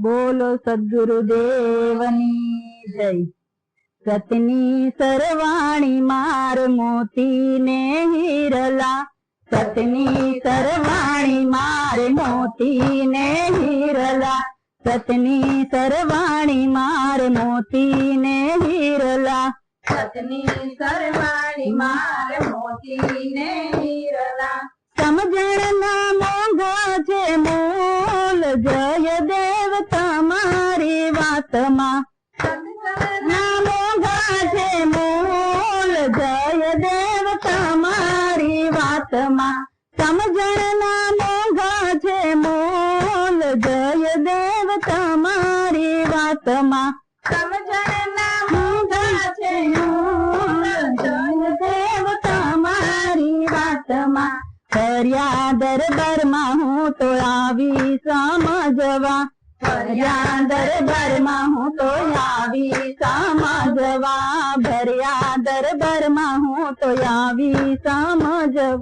બોલો સદગુરુદેવની જય। સતની સરવાણી માર મોતી ને હીરલા, સતની સરવાણી માર મોતી ને હીરલા, સતની સરવાણી માર મોતી ને હીરલા, સતની સરવાણી માર મોતી ને હીરલા। સમજણ ના મોંઘા છે મૂલ, જય દેવ તમારી વાતમાં। ના મોંઘા છે મૂલ, જય દેવ તમારી વાતમાં। સમજણ ના મોંઘા છે મૂલ, જય દેવ તમારી વાતમાં। સમજણ ના મોંઘા છે મૂલ, જય દેવ તમારી વાતમાં। કર્યા દરબારમાં હું તો આવી સમજવા, કર્યા દરબારમાં હું તો આવી સમજવા, ભર્યા દરબારમાં હું તો આવી સમજવા,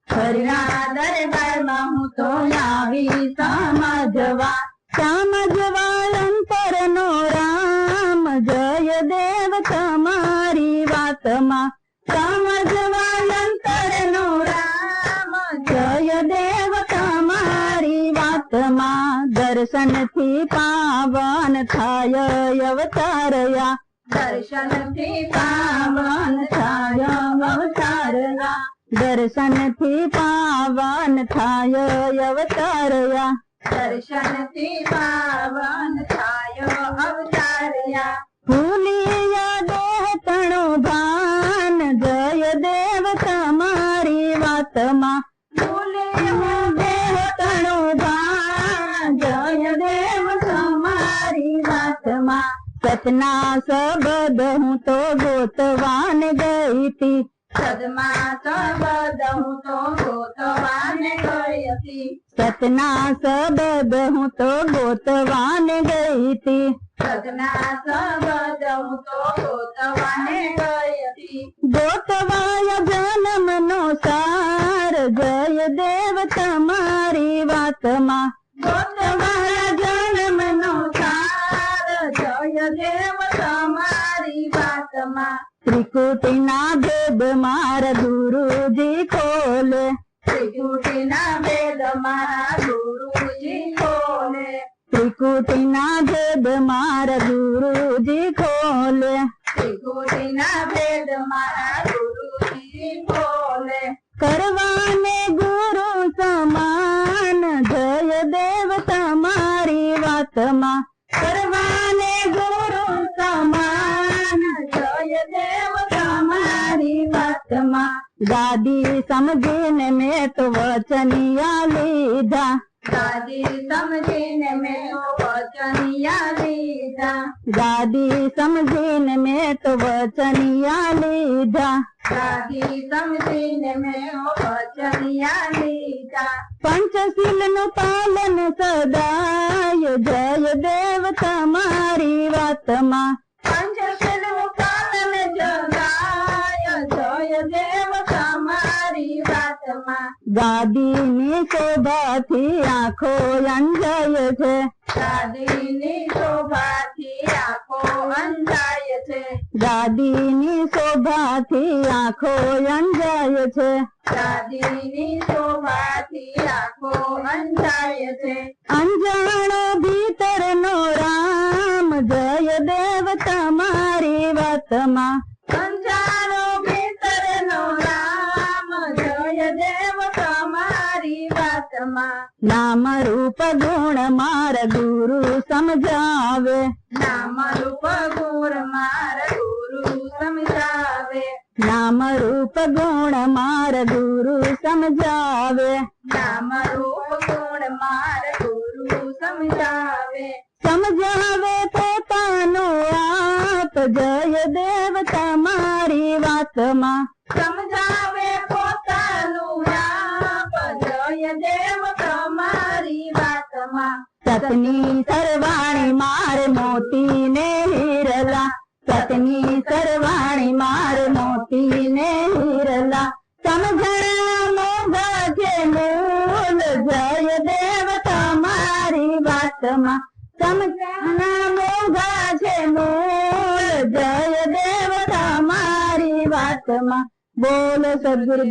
ભર્યા દરબારમાં હું તો આવી સમજવા। સમજવા અંતર નો રામ, જય દેવ તમારી વાતમાં। સમજવા અંતર નો રામ, જય દેવ તમારી વાતમાં। દર્શન થી પાવન થાય અવતારયા, દર્શન થી પાવન થાય અવતારયા, દર્શન થી પાવન થાય અવતારયા, દર્શન થી પાવન થાય અવતારયા। ભૂલિયા દેહ તણું ભાન, જય દેવ તમારી વાતમાં। ભૂલે હું દેહ તણું ભાન, જય દેવ તમારી વાતમાં। સતના શબ્દ હું તો ગોતવાન ગઈ તી, સદમાં સબદ હું તો ગોતવાને ગઈ હતી, સતના શબ્દ હું તો ગોતવાન ગઈ તી, સદના સબદ હું તો ગોતવાને ગઈ હતી। ગોતવાય જન્મ નો સાર, જય દેવ તમારી વાતમાં। ગોતવાય જન્મ નો સાર, જય દેવ તમારી વાતમાં। ત્રિકુટીના ભેદ મારા ગુરુજી ખોલે, ત્રિકુટીના ભેદ મારા ગુરુજી ખોલે, ત્રિકુટીના ભેદ મારા ગુરુજી ખોલે, ત્રિકુટીના ભેદ મારા ગુરુજી ખોલે। કરવાને ગુરુ સમાન, જય દેવ તમારી વાતમાં। કરવાને ગુરુ સમાન, જય દેવ તમારી વાતમાં। ગાદી સમજીને મેં તો વચનિયા લીધા, ગાદી સમજીને મેં વચનિયા લીધા, ગાદી સમજીને મેં તો વચનિયા લીધા, ગાદી સમજીને મેં વચનિયા લીધા। પંચશીલ નું પાલન સદાય, જય દેવ તમારી વાતમાં। પંચશીલનું પાલન જગાય, જય દેવ તમારી વાતમાં। ગાદીની શોભાથી આંખો અંજાય છે, ગાદીની શોભાથી આંખો અંજાય છે, ગાદીની શોભાથી આંખો અંજાય છે, ગાદીની શોભાથી આંખો અંજાય છે। અંજાણો ભીતર નો રામ, જય દેવ તમારી વાતમાં। અંજારો ભીતરનો રામ, જય દેવ તમારી વાતમાં। નામ રૂપ ગુણ માર ગુરુ સમજાવે, નામ રૂપ ગુણ માર ગુરુ સમજાવે, નામ રૂપ ગુણ માર ગુરુ સમજાવે, નામ રૂપ ગુણ માર ગુરુ સમજાવે। સમજાવે પોતાનું આપ, જય દેવ તમારી વાતમાં। સમજાવે પોતાનું આપ, જય દેવ તમારી વાતમાં। સતની સરવાણી માર મોતી ને હીરલા, સતની સરવાણી માર મોતી ને હીરલા। સમજણ મોંઘા છે મૂલ, જય દેવ તમારી વાતમાં। સમજાના મોઘા છે મોલ જય દેવ તમારી વાતમાં બોલ સદગુરુ